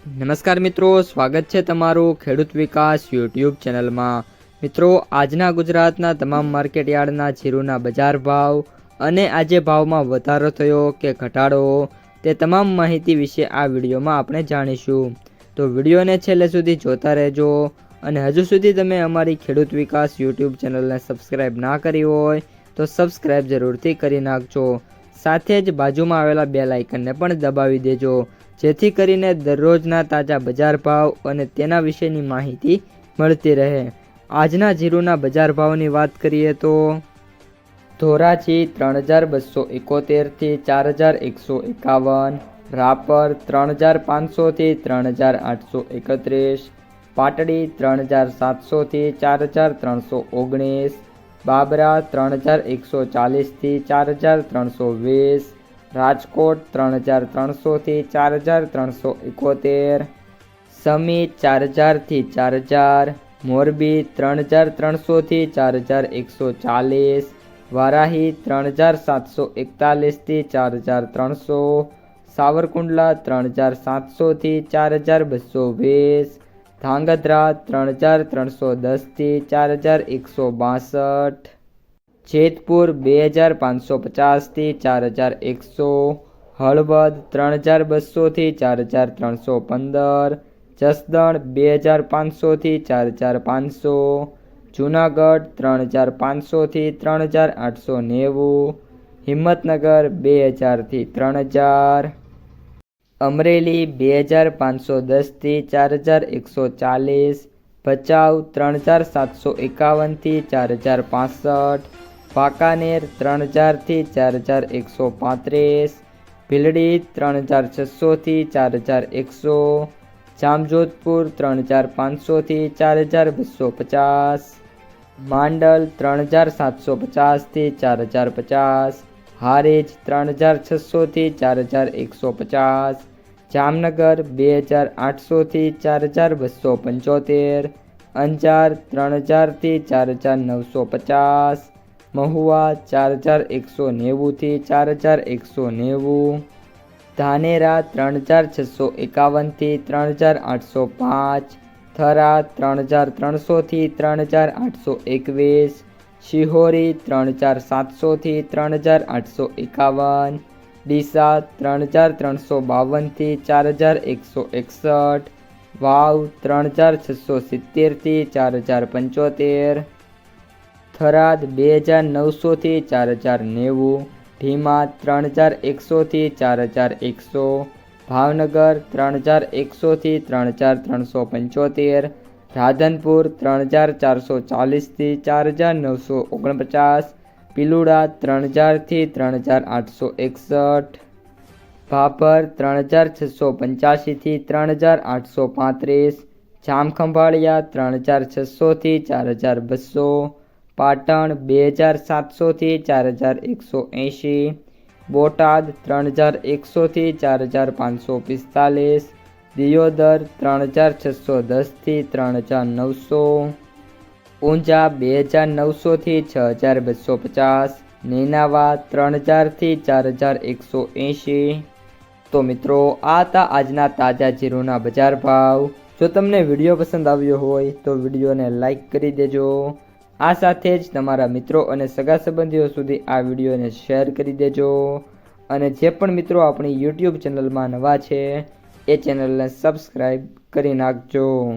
નમસ્કાર મિત્રો, સ્વાગત છે તમારું ખેડૂત વિકાસ યુટ્યુબ ચેનલમાં। મિત્રો, આજના ગુજરાતના તમામ માર્કેટયાર્ડના જીરુના બજાર ભાવ અને આજે ભાવમાં વધારો થયો કે ઘટાડો તે તમામ માહિતી વિશે આ વિડીયોમાં આપણે જાણીશું। તો વિડીયોને છેલ્લે સુધી જોતા રહેજો અને હજુ સુધી તમે અમારી ખેડૂત વિકાસ યુટ્યુબ ચેનલને સબસ્ક્રાઈબ ના કરી હોય તો સબસ્ક્રાઈબ જરૂરથી કરી નાખજો। સાથે જ બાજુમાં આવેલા બેલ આઇકનને પણ દબાવી દેજો, જેથી કરીને દરરોજના તાજા બજાર ભાવ અને તેના વિશેની માહિતી મળતી રહે। આજના જીરુના બજાર ભાવની વાત કરીએ તો ધોરાજી 3271 થી 4151, રાપર 3500 થી 3831, પાટડી 3700 થી 4319, બાબરા 3140 થી 4320, રાજકોટ 3300 થી 4371, સમી 4000 થી 4000, મોરબી 3300 થી 4140, વારાહી 3741 થી 4300, સાવરકુંડલા 3700 થી 4220, ધાંગધ્રા 3310 થી 4162, જેતપુર 2550 થી 4100, હળવદ 3200 થી 4315, જસદણ 2500 થી 4500, જૂનાગઢ 3500 થી 3890, હિંમતનગર 2000 થી 3000, અમરેલી 2510 થી 4140, ભચાઉ 3751 થી 4065, વાંકાનેર 3000 થી 4135, ભીલડી 3600 થી 4100, જામજોધપુર 3500 થી 4250, માંડલ 3750 થી 4050, હારીજ 3600 થી 4150, જામનગર 2800 થી 4275, અંજાર 3000 થી 4950, મહુવા 4190 થી 4190, ધાનેરા 3651 થી 3805, થરા 3300 થી 3821, શિહોરી 3700 થી 3851, ડીસા 3352 થી 4161, વાવ 3670 થી 4075, થરાદ 2900 થી 4090, ઢીમા 3100 થી 4100, ભાવનગર 3100 થી 3375, રાધનપુર 3440 થી 4949, પિલુડા 3000 થી 3861, ભાભર 3685 થી 3835, જામખંભાળિયા 3600 થી 4200, પાટણ 2700 થી 4180, બોટાદ 3100 થી 4545, દિયોદર 3610 થી 3900, ઊંઝા 2900 થી 6250, નેનાવા 3000 થી 4180। તો મિત્રો, આ હતા આજના તાજા જીરુના બજાર ભાવ। જો તમને વિડીયો પસંદ આવ્યો હોય તો વિડીયોને લાઈક કરી દેજો। આ સાથે જ તમારા મિત્રો અને સગા સંબંધીઓ સુધી આ વિડીયોને શેર કરી દેજો અને જે પણ મિત્રો આપણી યુટ્યુબ ચેનલમાં નવા છે એ ચેનલને સબસ્ક્રાઈબ કરી નાખજો।